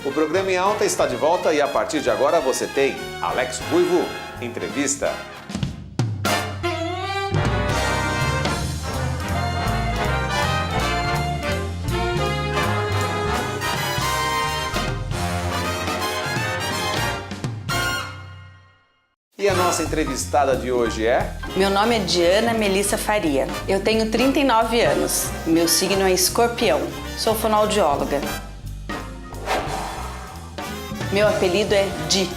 O programa Em Alta está de volta e a partir de agora você tem Alex Ruivo, entrevista. E a nossa entrevistada de hoje é? Meu nome é Diana Melissa Faria. Eu tenho 39 anos. Meu signo é Escorpião. Sou fonoaudióloga. Meu apelido é Di.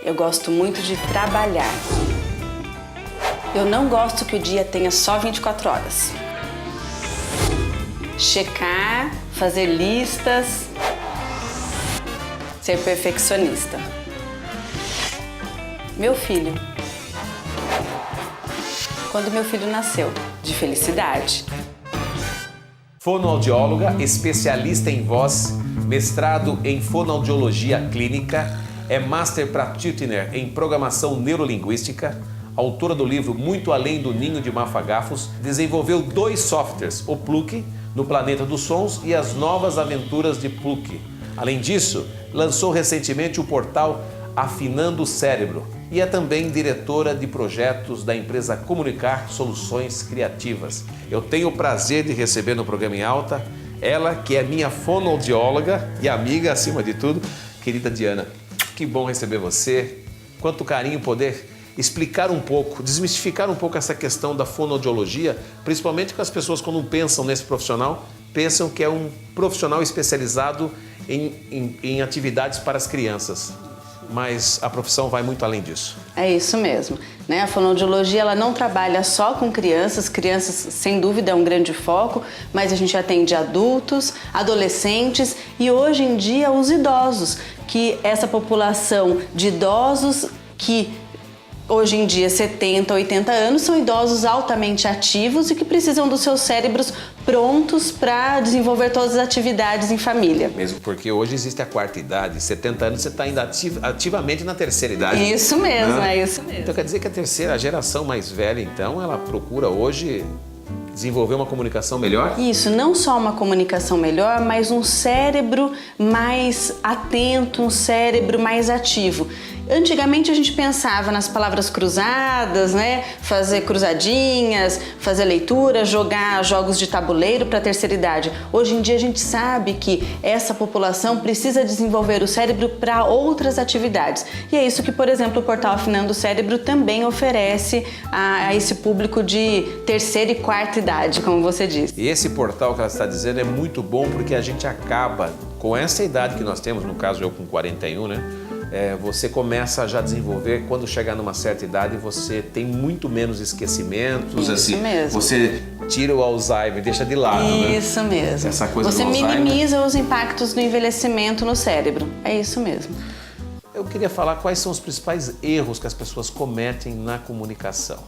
Eu gosto muito de trabalhar. Eu não gosto que o dia tenha só 24 horas. Checar, fazer listas, ser perfeccionista. Meu filho. Quando meu filho nasceu, de felicidade. Fonoaudióloga, especialista em voz, mestrado em fonoaudiologia clínica, é Master Practitioner em programação neurolinguística, autora do livro Muito Além do Ninho de Mafagafos, desenvolveu 2 softwares, o Pluck, no Planeta dos Sons, e as Novas Aventuras de Pluck. Além disso, lançou recentemente o portal Afinando o Cérebro e é também diretora de projetos da empresa Comunicar Soluções Criativas. Eu tenho o prazer de receber no programa Em Alta ela, que é minha fonoaudióloga e amiga acima de tudo, querida Diana. Que bom receber você. Quanto carinho poder explicar um pouco, desmistificar um pouco essa questão da fonoaudiologia, principalmente que as pessoas, quando pensam nesse profissional, pensam que é um profissional especializado em atividades para as crianças. Mas a profissão vai muito além disso. É isso mesmo, né? A fonoaudiologia ela não trabalha só com crianças, sem dúvida é um grande foco, mas a gente atende adultos, adolescentes e hoje em dia os idosos, que essa população de idosos que hoje em dia 70, 80 anos são idosos altamente ativos e que precisam dos seus cérebros prontos para desenvolver todas as atividades em família. Mesmo porque hoje existe a quarta idade, 70 anos você está ainda ativamente na terceira idade. Isso mesmo, né? É isso mesmo. Então quer dizer que a geração mais velha, então, ela procura hoje desenvolver uma comunicação melhor? Isso, não só uma comunicação melhor, mas um cérebro mais atento, um cérebro mais ativo. Antigamente a gente pensava nas palavras cruzadas, né? Fazer cruzadinhas, fazer leitura, jogar jogos de tabuleiro para a terceira idade. Hoje em dia a gente sabe que essa população precisa desenvolver o cérebro para outras atividades. E é isso que, por exemplo, o portal Afinando o Cérebro também oferece a esse público de terceira e quarta idade, como você disse. E esse portal que ela está dizendo é muito bom porque a gente acaba, com essa idade que nós temos, no caso eu com 41, né? Você começa a já desenvolver, quando chegar numa certa idade, você tem muito menos esquecimentos. Isso assim, mesmo. Você tira o Alzheimer, deixa de lado, né? Isso mesmo. Essa coisa você do Alzheimer. minimiza os impactos do envelhecimento no cérebro. É isso mesmo. Eu queria falar quais são os principais erros que as pessoas cometem na comunicação.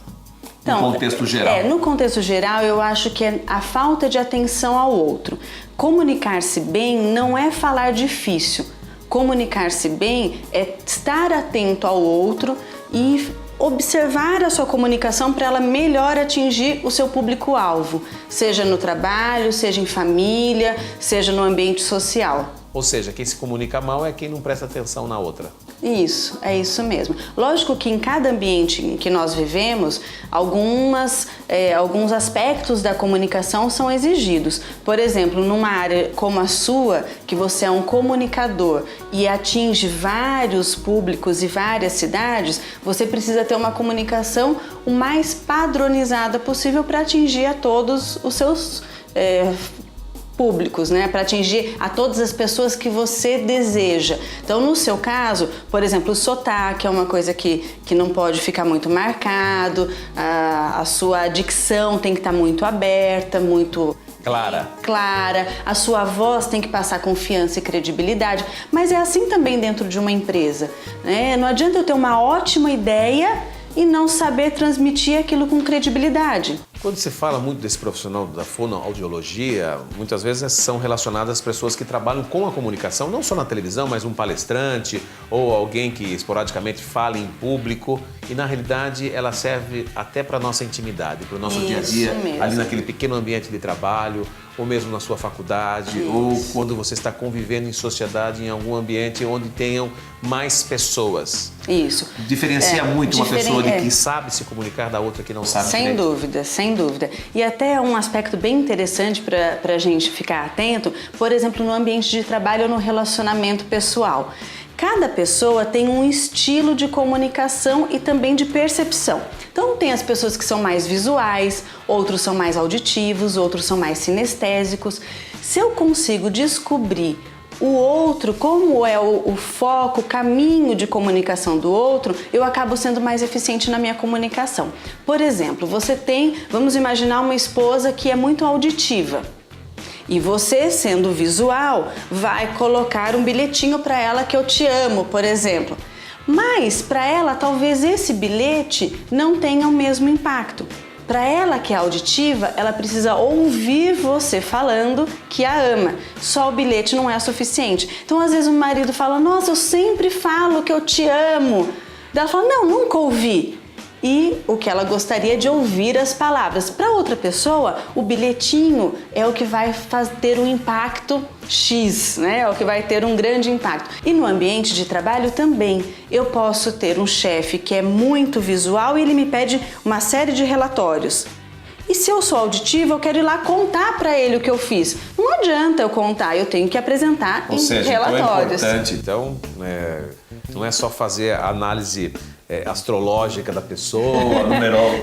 Então, no contexto geral. No contexto geral, eu acho que é a falta de atenção ao outro. Comunicar-se bem não é falar difícil. Comunicar-se bem é estar atento ao outro e observar a sua comunicação para ela melhor atingir o seu público-alvo, seja no trabalho, seja em família, seja no ambiente social. Ou seja, quem se comunica mal é quem não presta atenção na outra. Isso, é isso mesmo. Lógico que em cada ambiente em que nós vivemos, alguns aspectos da comunicação são exigidos. Por exemplo, numa área como a sua, que você é um comunicador e atinge vários públicos e várias cidades, você precisa ter uma comunicação o mais padronizada possível para atingir a todos os seus públicos, né, para atingir a todas as pessoas que você deseja. Então, no seu caso, por exemplo, o sotaque é uma coisa que não pode ficar muito marcado, a sua dicção tem que estar muito aberta, muito clara, a sua voz tem que passar confiança e credibilidade, mas é assim também dentro de uma empresa, né? Não adianta eu ter uma ótima ideia e não saber transmitir aquilo com credibilidade. Quando se fala muito desse profissional da fonoaudiologia, muitas vezes são relacionadas às pessoas que trabalham com a comunicação, não só na televisão, mas um palestrante ou alguém que esporadicamente fala em público e na realidade ela serve até para a nossa intimidade, para o nosso dia a dia, ali naquele pequeno ambiente de trabalho ou mesmo na sua faculdade, ou quando você está convivendo em sociedade, em algum ambiente onde tenham mais pessoas. Isso. Diferencia muito uma pessoa de que sabe se comunicar da outra que não sabe. Sem dúvida, sem dúvida. E até um aspecto bem interessante para a gente ficar atento, por exemplo, no ambiente de trabalho ou no relacionamento pessoal. Cada pessoa tem um estilo de comunicação e também de percepção. Então tem as pessoas que são mais visuais, outros são mais auditivos, outros são mais sinestésicos. Se eu consigo descobrir o outro, como é o foco, o caminho de comunicação do outro, eu acabo sendo mais eficiente na minha comunicação. Por exemplo, vamos imaginar uma esposa que é muito auditiva. E você, sendo visual, vai colocar um bilhetinho para ela que eu te amo, por exemplo. Mas para ela, talvez esse bilhete não tenha o mesmo impacto. Para ela que é auditiva, ela precisa ouvir você falando que a ama. Só o bilhete não é suficiente. Então, às vezes o marido fala: nossa, eu sempre falo que eu te amo. Daí ela fala: não, nunca ouvi. E o que ela gostaria de ouvir as palavras. Para outra pessoa, o bilhetinho é o que vai ter um impacto X, né? É o que vai ter um grande impacto. E no ambiente de trabalho também. Eu posso ter um chefe que é muito visual e ele me pede uma série de relatórios. E se eu sou auditiva, eu quero ir lá contar para ele o que eu fiz. Não adianta eu contar, eu tenho que apresentar em relatórios. Então é importante. Então, não é só fazer a análise astrológica da pessoa,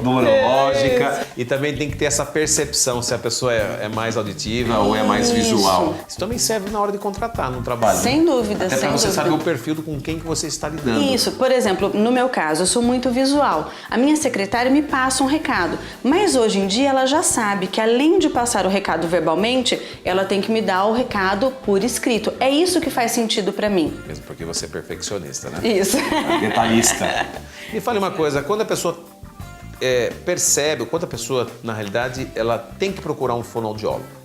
numerológica, e também tem que ter essa percepção se a pessoa é mais auditiva ou é mais visual. Isso também serve na hora de contratar no trabalho. Sem dúvida, até para você saber o perfil com quem que você está lidando. Isso, por exemplo, no meu caso, eu sou muito visual. A minha secretária me passa um recado, mas hoje em dia ela já sabe que além de passar o recado verbalmente, ela tem que me dar o recado por escrito. É isso que faz sentido para mim. Mesmo porque você é perfeccionista, né? Isso. Detalhista. Me fale uma coisa, quando a pessoa percebe, quando a pessoa, na realidade, ela tem que procurar um fonoaudiólogo,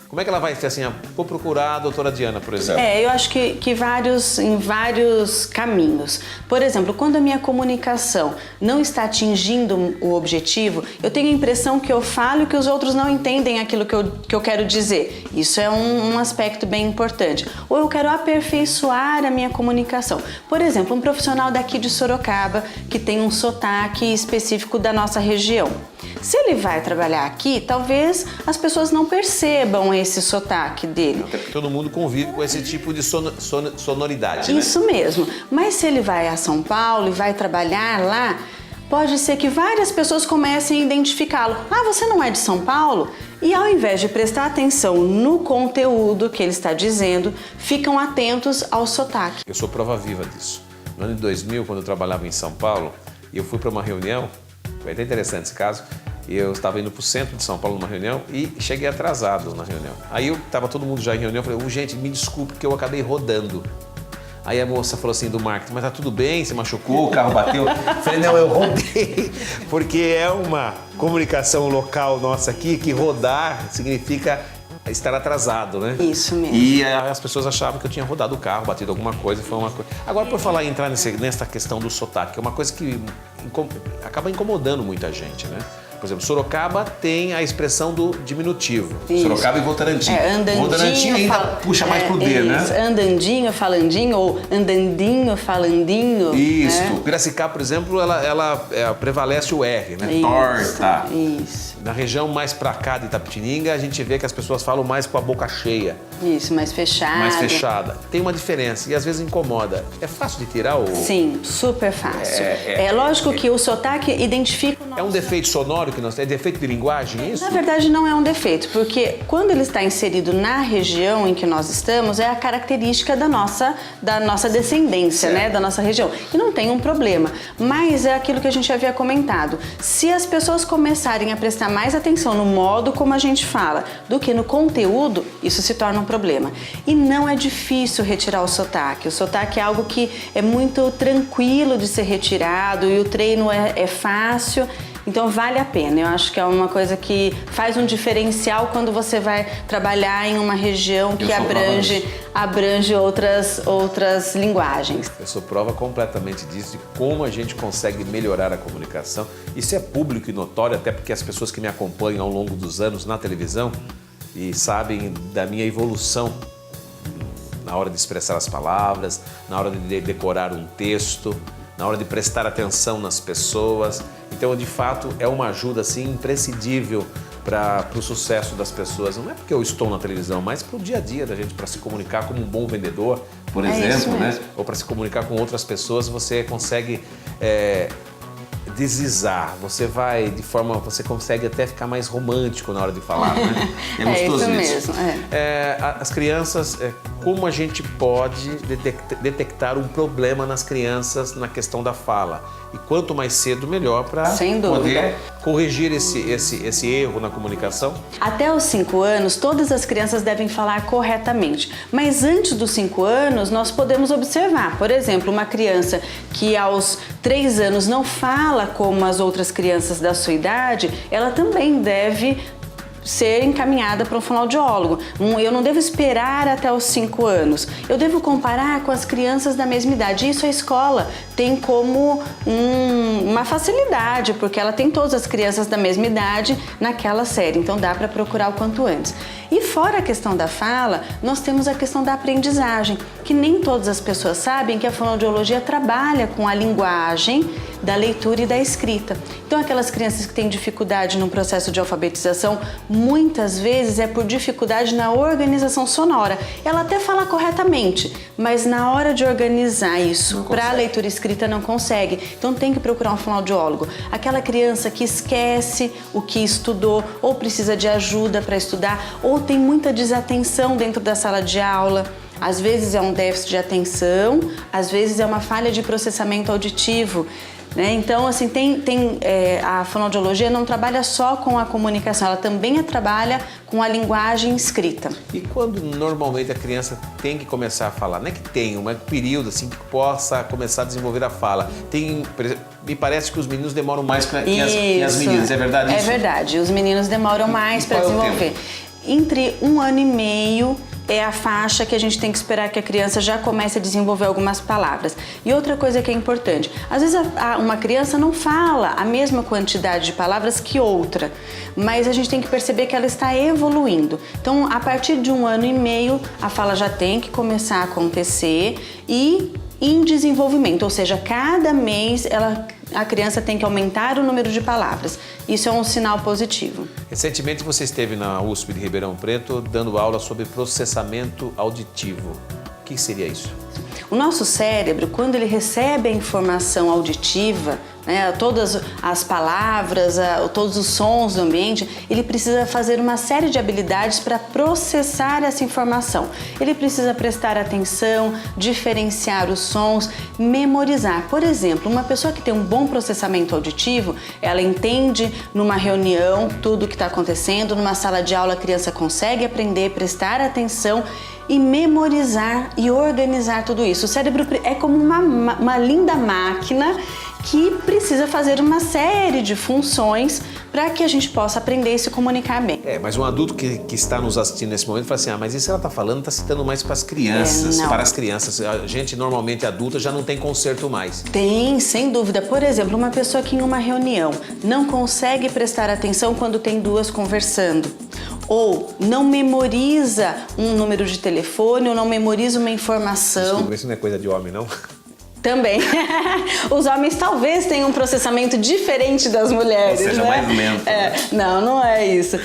como é que ela vai ser assim, vou procurar a doutora Diana, por exemplo? Eu acho que em vários caminhos. Por exemplo, quando a minha comunicação não está atingindo o objetivo, eu tenho a impressão que eu falo e que os outros não entendem aquilo que eu quero dizer. Isso é um aspecto bem importante. Ou eu quero aperfeiçoar a minha comunicação. Por exemplo, um profissional daqui de Sorocaba que tem um sotaque específico da nossa região. Se ele vai trabalhar aqui, talvez as pessoas não percebam esse sotaque dele. Até porque todo mundo convive com esse tipo de sonoridade, né? Isso mesmo. Mas se ele vai a São Paulo e vai trabalhar lá, pode ser que várias pessoas comecem a identificá-lo. Ah, você não é de São Paulo? E ao invés de prestar atenção no conteúdo que ele está dizendo, ficam atentos ao sotaque. Eu sou prova viva disso. No ano de 2000, quando eu trabalhava em São Paulo, eu fui para uma reunião, foi até interessante esse caso, eu estava indo para o centro de São Paulo numa reunião e cheguei atrasado na reunião. Aí estava todo mundo já em reunião, eu falei: gente, me desculpe que eu acabei rodando. Aí a moça falou assim do marketing: mas tá tudo bem, você machucou, o carro bateu? Eu falei: não, eu rodei, porque é uma comunicação local nossa aqui que rodar significa estar atrasado, né? Isso mesmo. E as pessoas achavam que eu tinha rodado o carro, batido alguma coisa, foi uma coisa. Agora, por falar em entrar nessa questão do sotaque, é uma coisa que acaba incomodando muita gente, né? Por exemplo, Sorocaba tem a expressão do diminutivo. Isso. Sorocaba e Votorantim. Andandinho, Votorantim ainda puxa mais pro D, né? Andandinho, falandinho, ou andandinho, falandinho. Isso. Né? Piracicaba, por exemplo, ela prevalece o R, né? Isso. Torta. Isso. Na região mais pra cá de Itapetininga, a gente vê que as pessoas falam mais com a boca cheia. Isso, mais fechada. Mais fechada. Tem uma diferença e às vezes incomoda. É fácil de tirar o... Sim, super fácil. É lógico que o sotaque identifica o nosso... É um defeito sonoro que nós temos? É defeito de linguagem isso? Na verdade não é um defeito, porque quando ele está inserido na região em que nós estamos, é a característica da nossa descendência, né? Da nossa região. E não tem um problema. Mas é aquilo que a gente havia comentado. Se as pessoas começarem a prestar mais atenção no modo como a gente fala do que no conteúdo, isso se torna um problema. E não é difícil retirar o sotaque. O sotaque é algo que é muito tranquilo de ser retirado e o treino é fácil. Então vale a pena, eu acho que é uma coisa que faz um diferencial quando você vai trabalhar em uma região que abrange outras linguagens. Eu sou prova completamente disso, de como a gente consegue melhorar a comunicação. Isso é público e notório, até porque as pessoas que me acompanham ao longo dos anos na televisão, e sabem da minha evolução na hora de expressar as palavras, na hora de decorar um texto, na hora de prestar atenção nas pessoas. Então, de fato, é uma ajuda assim, imprescindível para o sucesso das pessoas. Não é porque eu estou na televisão, mas para o dia a dia da gente, para se comunicar como um bom vendedor, por exemplo, né? Ou para se comunicar com outras pessoas, você consegue deslizar, você consegue até ficar mais romântico na hora de falar, né? É gostoso isso. As crianças, como a gente pode detectar um problema nas crianças na questão da fala? E quanto mais cedo, melhor para poder corrigir esse erro na comunicação? Até os 5 anos, todas as crianças devem falar corretamente. Mas antes dos 5 anos, nós podemos observar, por exemplo, uma criança que aos 3 anos não fala como as outras crianças da sua idade, ela também deve ser encaminhada para um fonoaudiólogo. Eu não devo esperar até os 5 anos. Eu devo comparar com as crianças da mesma idade. Isso a escola tem como uma facilidade, porque ela tem todas as crianças da mesma idade naquela série. Então dá para procurar o quanto antes. E fora a questão da fala, nós temos a questão da aprendizagem, que nem todas as pessoas sabem que a fonoaudiologia trabalha com a linguagem da leitura e da escrita. Então aquelas crianças que têm dificuldade no processo de alfabetização, muitas vezes é por dificuldade na organização sonora. Ela até fala corretamente, mas na hora de organizar isso para a leitura escrita não consegue. Então tem que procurar um fonoaudiólogo. Aquela criança que esquece o que estudou ou precisa de ajuda para estudar ou tem muita desatenção dentro da sala de aula. Às vezes é um déficit de atenção, às vezes é uma falha de processamento auditivo. Então, assim, a fonoaudiologia não trabalha só com a comunicação, ela também trabalha com a linguagem escrita. E quando normalmente a criança tem que começar a falar? Não é que tem um período assim que possa começar a desenvolver a fala. Me parece que os meninos demoram mais que as meninas, é verdade isso? É verdade, os meninos demoram mais para desenvolver. Entre 1 ano e meio é a faixa que a gente tem que esperar que a criança já comece a desenvolver algumas palavras. E outra coisa que é importante, às vezes uma criança não fala a mesma quantidade de palavras que outra, mas a gente tem que perceber que ela está evoluindo. Então, a partir de 1 ano e meio, a fala já tem que começar a acontecer e em desenvolvimento, ou seja, cada mês a criança tem que aumentar o número de palavras. Isso é um sinal positivo. Recentemente você esteve na USP de Ribeirão Preto dando aula sobre processamento auditivo. O que seria isso? O nosso cérebro, quando ele recebe a informação auditiva, todas as palavras, todos os sons do ambiente, ele precisa fazer uma série de habilidades para processar essa informação. Ele precisa prestar atenção, diferenciar os sons, memorizar. Por exemplo, uma pessoa que tem um bom processamento auditivo, ela entende numa reunião tudo o que está acontecendo, numa sala de aula a criança consegue aprender, prestar atenção e memorizar e organizar tudo isso. O cérebro é como uma linda máquina que precisa fazer uma série de funções para que a gente possa aprender e se comunicar bem. Mas um adulto que está nos assistindo nesse momento fala assim, mas isso ela está falando, está citando mais para as crianças. Para as crianças, a gente normalmente adulta já não tem conserto mais. Tem, sem dúvida. Por exemplo, uma pessoa que em uma reunião não consegue prestar atenção quando tem duas conversando, ou não memoriza um número de telefone, ou não memoriza uma informação. Desculpa, isso não é coisa de homem, não? Também. Os homens talvez tenham um processamento diferente das mulheres, ou seja, mais lento. Não é isso.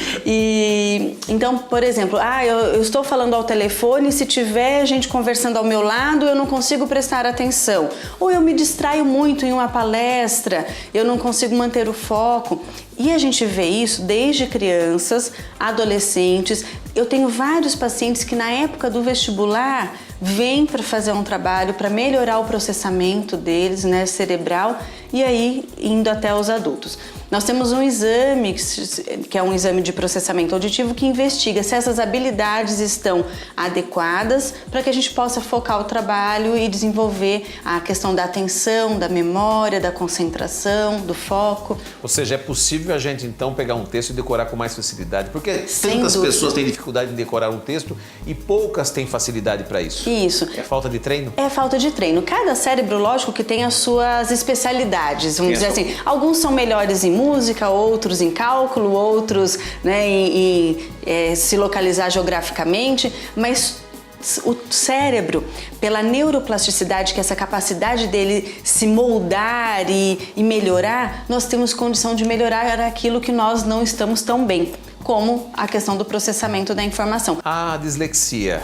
Então, por exemplo, eu estou falando ao telefone e se tiver gente conversando ao meu lado, eu não consigo prestar atenção. Ou eu me distraio muito em uma palestra, eu não consigo manter o foco. E a gente vê isso desde crianças, adolescentes. Eu tenho vários pacientes que na época do vestibular vêm para fazer um trabalho para melhorar o processamento deles, cerebral, e aí indo até os adultos. Nós temos um exame, que é um exame de processamento auditivo, que investiga se essas habilidades estão adequadas para que a gente possa focar o trabalho e desenvolver a questão da atenção, da memória, da concentração, do foco. Ou seja, é possível a gente então pegar um texto e decorar com mais facilidade, porque tantas pessoas têm dificuldade em decorar um texto e poucas têm facilidade para isso. Isso. É falta de treino? É falta de treino. Cada cérebro, lógico, que tem as suas especialidades. habilidades, vamos dizer assim. Alguns são melhores em música, outros em cálculo, outros, né, em se localizar geograficamente, mas o cérebro, pela neuroplasticidade, que é essa capacidade dele se moldar e melhorar, nós temos condição de melhorar aquilo que nós não estamos tão bem, como a questão do processamento da informação. A dislexia,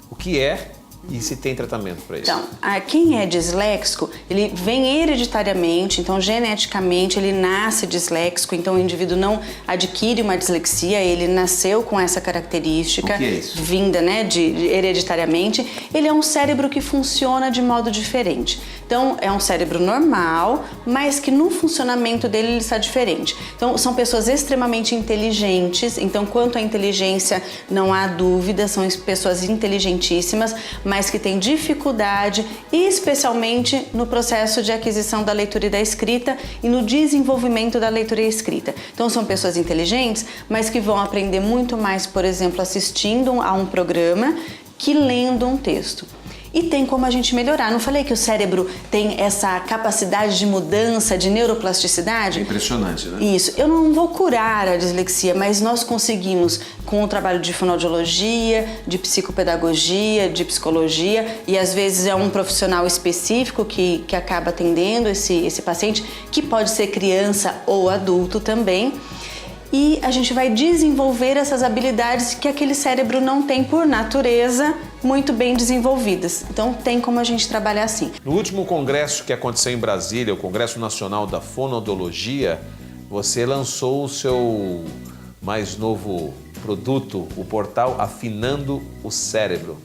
o que é e se tem tratamento para isso? Então, quem é disléxico, ele vem hereditariamente, então geneticamente ele nasce disléxico, então o indivíduo não adquire uma dislexia, ele nasceu com essa característica. O que é isso? Vinda, né, hereditariamente. Ele é um cérebro que funciona de modo diferente. Então, é um cérebro normal, mas que no funcionamento dele ele está diferente. Então, são pessoas extremamente inteligentes, então quanto à inteligência não há dúvida, são pessoas inteligentíssimas, mas que têm dificuldade, especialmente no processo de aquisição da leitura e da escrita e no desenvolvimento da leitura e escrita. Então são pessoas inteligentes, mas que vão aprender muito mais, por exemplo, assistindo a um programa que lendo um texto. E tem como a gente melhorar. Não falei que o cérebro tem essa capacidade de mudança, de neuroplasticidade? É impressionante, né? Isso. Eu não vou curar a dislexia, mas nós conseguimos, com o trabalho de fonoaudiologia, de psicopedagogia, de psicologia, e às vezes é um profissional específico que acaba atendendo esse paciente, que pode ser criança ou adulto também. E a gente vai desenvolver essas habilidades que aquele cérebro não tem por natureza muito bem desenvolvidas. Então tem como a gente trabalhar assim. No último congresso que aconteceu em Brasília, o Congresso Nacional da Fonoaudiologia, você lançou o seu mais novo produto, o portal Afinando o Cérebro.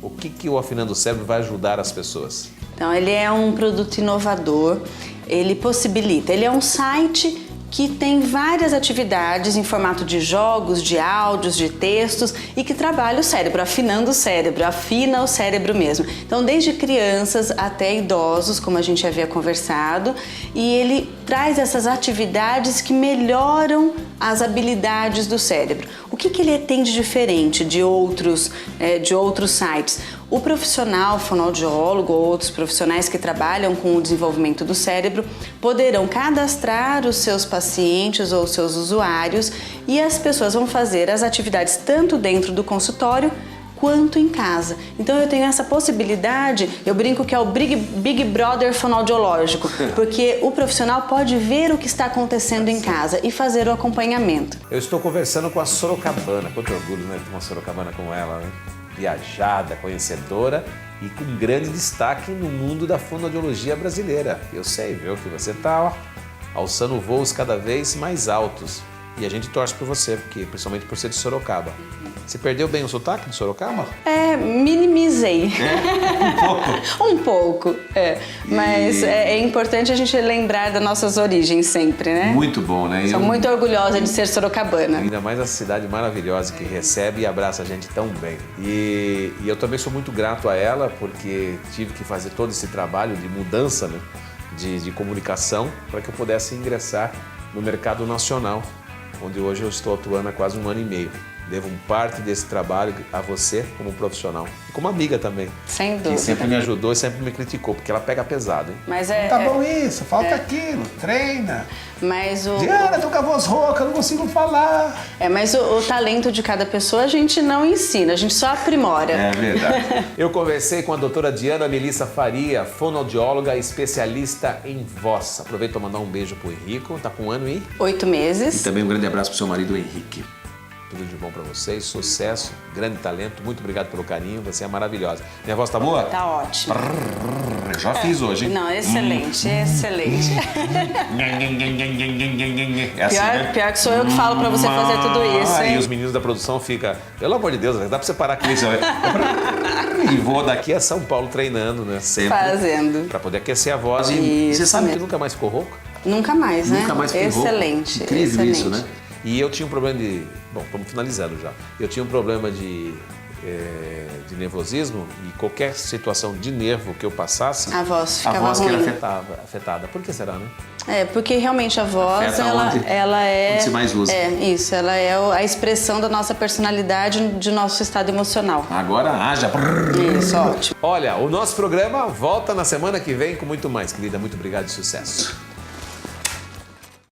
O que o Afinando o Cérebro vai ajudar as pessoas? Então ele é um produto inovador, ele possibilita, ele é um site que tem várias atividades em formato de jogos, de áudios, de textos e que trabalha o cérebro, afinando o cérebro, afina o cérebro mesmo. Então, desde crianças até idosos, como a gente havia conversado, e ele traz essas atividades que melhoram as habilidades do cérebro. O que ele tem de diferente de outros sites? O profissional fonoaudiólogo ou outros profissionais que trabalham com o desenvolvimento do cérebro poderão cadastrar os seus pacientes ou os seus usuários e as pessoas vão fazer as atividades tanto dentro do consultório quanto em casa. Então eu tenho essa possibilidade, eu brinco que é o Big Brother fonoaudiológico, porque o profissional pode ver o que está acontecendo em casa e fazer o acompanhamento. Eu estou conversando com a sorocabana, quanto orgulho, né, ter uma sorocabana como ela, né? Viajada, conhecedora e com grande destaque no mundo da fonoaudiologia brasileira. Eu sei, viu, que você está alçando voos cada vez mais altos. E a gente torce por você, porque, principalmente por ser de Sorocaba. Você perdeu bem o sotaque de Sorocaba? Minimizei. Um pouco? Um pouco, Mas é importante a gente lembrar das nossas origens sempre, né? Muito bom, né? Sou muito orgulhosa de ser sorocabana. Ainda mais essa cidade maravilhosa que recebe e abraça a gente tão bem. E eu também sou muito grato a ela, porque tive que fazer todo esse trabalho de mudança, né? de comunicação, para que eu pudesse ingressar no mercado nacional, onde hoje eu estou atuando há quase 1 ano e meio. Devo parte desse trabalho a você como profissional e como amiga também. Sem dúvida. Que sempre me ajudou e sempre me criticou, porque ela pega pesado, hein? Mas tá bom isso, falta aquilo, treina. Mas Diana, tô com a voz rouca, não consigo falar. Mas o talento de cada pessoa a gente não ensina, a gente só aprimora. É verdade. Eu conversei com a doutora Diana Melissa Faria, fonoaudióloga especialista em voz. Aproveito para mandar um beijo pro Henrico, tá com 1 ano e 8 meses. E também um grande abraço pro seu marido Henrique. Tudo de bom pra vocês, sucesso, grande talento, muito obrigado pelo carinho, você é maravilhosa. Minha voz tá boa? Tá ótimo. Já fiz hoje, hein? Não, excelente, excelente. É assim, né? Pior que sou eu que falo pra você fazer tudo isso, hein? E os meninos da produção ficam, pelo amor de Deus, dá pra você parar com isso. E vou daqui a São Paulo treinando, né? Sempre. Fazendo. Pra poder aquecer a voz. Isso E você sabe mesmo. que nunca mais ficou rouco? Nunca mais, né? Nunca mais ficou rouco. Excelente. Incrível excelente. isso, né? E eu tinha um problema de... Bom, estamos finalizando já. Eu tinha um problema de de nervosismo e qualquer situação de nervo que eu passasse, A voz a ficava voz que ruim. era afetada. Por que será, né? Porque realmente a voz, Afeta ela é... onde se mais usa. Isso, ela é a expressão da nossa personalidade, de nosso estado emocional. Agora haja. Isso, ótimo. Olha, o nosso programa volta na semana que vem com muito mais, querida. Muito obrigado e sucesso.